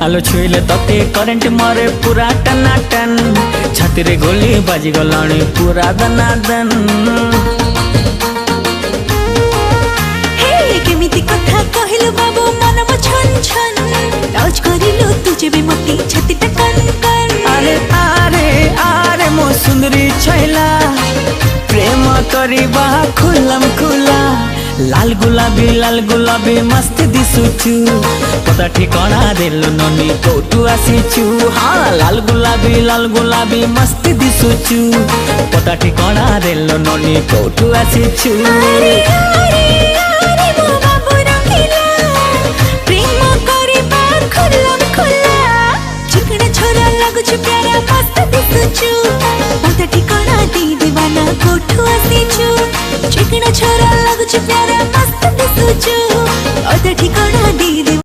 आलो छुईले तते करेंट मारे पूरा टनाटन छाती रे गोली बाजी गलाणी पूरा दनादन। हे केमिति कथा कहिलु बाबू मन म छन छन टच करिलु तुझे भी मोटी छाती टकन कन। अरे आरे आरे मो सुंदरी छैला प्रेम करिबा खुलम खुला लाल गुलाबी मस्त दिसुचु पता ठिकाना देलु ननी कोठु आसीचु। हाँ लाल गुलाबी मस्त दिसुचु पता ठिकाना देलु ननी कोठु आसीचु। अरे अरे अरे मो बाबू रंगीला प्रेम करिबा खुलम खुला चिकना छोरा लगुछु प्यारा मस्त दिसुचु पता ठिकाना दे दीवाना कोठु आसीचु। चिकना छोरा लगुछु प्यारा मस्त दिसुचु पता ठिकाना दे